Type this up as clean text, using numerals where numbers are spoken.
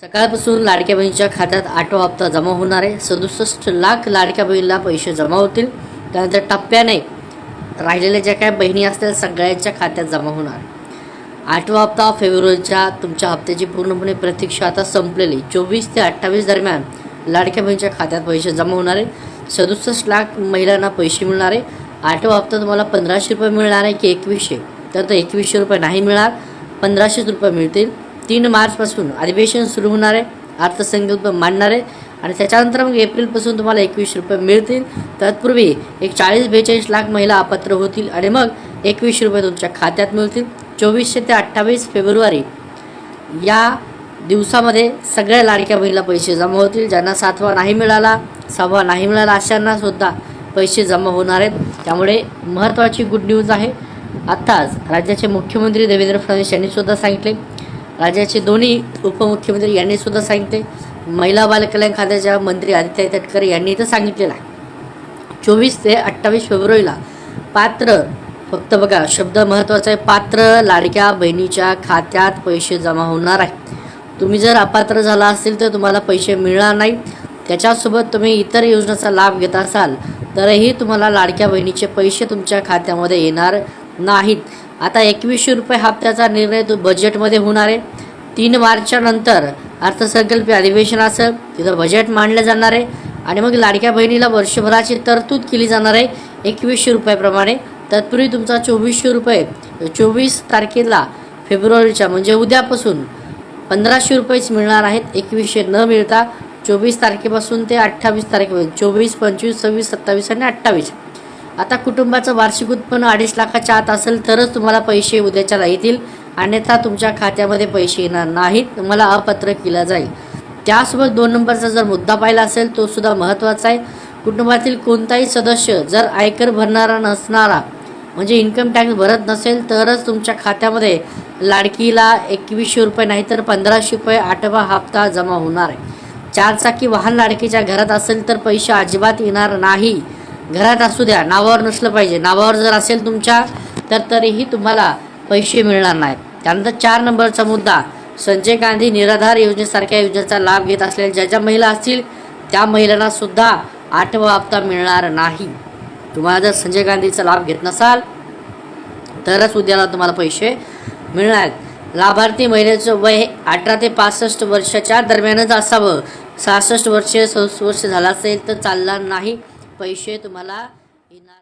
सकाळपासून लाडक्या बहिणीच्या खात्यात 8वा हप्ता जमा होणार आहे। 67 लाख लाडक्या बहिणीला पैसे जमा होतील। त्यानंतर टप्प्याने राहिलेल्या ज्या काही बहिणी असतील सगळ्यांच्या खात्यात जमा होणार। 8वा हप्ता फेब्रुवारीच्या तुमच्या हप्त्याची पूर्णपणे प्रतीक्षा आता संपलेली 24 ते 28 दरम्यान लाडक्या बहिणीच्या खात्यात पैसे जमा होणार आहे। 67 लाख महिलांना पैसे मिळणार आहे। 8वा हप्ता तुम्हाला 1500 रुपये मिळणार आहे की 2100? तर 2100 रुपये नाही मिळणार, 1500 रुपये मिळतील। 3 मार्चपासून अधिवेशन सुरू होणार आहे, अर्थसंकल्प मांडणार आहे आणि त्याच्यानंतर मग एप्रिलपासून तुम्हाला 2100 रुपये मिळतील। तत्पूर्वी एक 40-42 लाख महिला अपात्र होतील आणि मग 2100 रुपये तुमच्या खात्यात मिळतील। 24 ते 28 फेब्रुवारी या दिवसामध्ये सगळ्या लाडक्या बहिणीला पैसे जमा होतील। ज्यांना 7वा नाही मिळाला, 6वा नाही मिळाला अशांना सुद्धा पैसे जमा होणार आहेत। त्यामुळे महत्त्वाची गुड न्यूज आहे। आत्ताच राज्याचे मुख्यमंत्री देवेंद्र फडणवीस यांनी सुद्धा सांगितले, राज्याचे दोन्ही उपमुख्यमंत्री यांनी सुद्धा सांगितले, महिला बालकल्याण खात्याच्या मंत्री आदित्य तटकरे यांनी तर सांगितलेलं आहे 24 ते 28 फेब्रुवारीला पात्र, फक्त बघा शब्द महत्त्वाचा आहे, पात्र लाडक्या बहिणीच्या खात्यात पैसे जमा होणार आहेत। तुम्ही जर अपात्र झाला असेल तर तुम्हाला पैसे मिळणार नाही। त्याच्यासोबत तुम्ही इतर योजनेचा लाभ घेत असाल तरीही तुम्हाला लाडक्या बहिणीचे पैसे तुमच्या खात्यामध्ये येणार नाहीत। आता 2100 रुपये हप्त्याचा निर्णय तो बजेटमध्ये होणार आहे। 3 मार्चच्या नंतर अर्थसंकल्पीय अधिवेशन असेल, तिथं बजेट मांडलं जाणार आहे आणि मग लाडक्या बहिणीला वर्षभराची तरतूद केली जाणार आहे 2100 रुपयाप्रमाणे। तत्पूर्वी तुमचा 2400 रुपये 24 तारखेला फेब्रुवारीच्या म्हणजे उद्यापासून 1500 रुपयेच मिळणार आहेत, 2100 न मिळता 24 तारखेपासून ते 28 तारखेपर्यंत 24, 25, 26, 27 आणि 28। आता कुटुंबाचं वार्षिक उत्पन्न 2.5 लाखाच्या आत असेल तरच तुम्हाला पैसे उद्याच्याला येतील, अन्यथा तुमच्या खात्यामध्ये पैसे येणार नाहीत, तुम्हाला अपात्र केलं जाईल। त्यासोबत 2 नंबरचा जर मुद्दा पाहिला असेल तो सुद्धा महत्त्वाचा आहे। कुटुंबातील कोणताही सदस्य जर आयकर भरणारा नसणारा म्हणजे इन्कम टॅक्स भरत नसेल तरच तुमच्या खात्यामध्ये लाडकीला 2100 रुपये नाही तर 1500 रुपये 8वा हप्ता जमा होणार आहे। 4 चाकी वाहन लाडकीच्या घरात असेल तर पैसे अजिबात येणार नाही। घरात असू द्या, नावावर नसलं पाहिजे, नावावर जर असेल तुमच्या तर तरीही तुम्हाला पैसे मिळणार नाहीत। त्यानंतर 4 नंबरचा मुद्दा, संजय गांधी निराधार योजनेसारख्या योजनेचा लाभ घेत असलेल्या ज्या ज्या महिला असतील त्या महिलांना सुद्धा 8वा हप्ता मिळणार नाही। तुम्हाला जर संजय गांधीचा लाभ घेत नसाल तरच उद्याला तुम्हाला पैसे मिळणार। लाभार्थी महिलेचं वय 18 ते 65 वर्षाच्या दरम्यानच असावं। 66 वर्षे 67 वर्ष झालं असेल तर चालणार नाही, पैसे तुम्हाला येणार।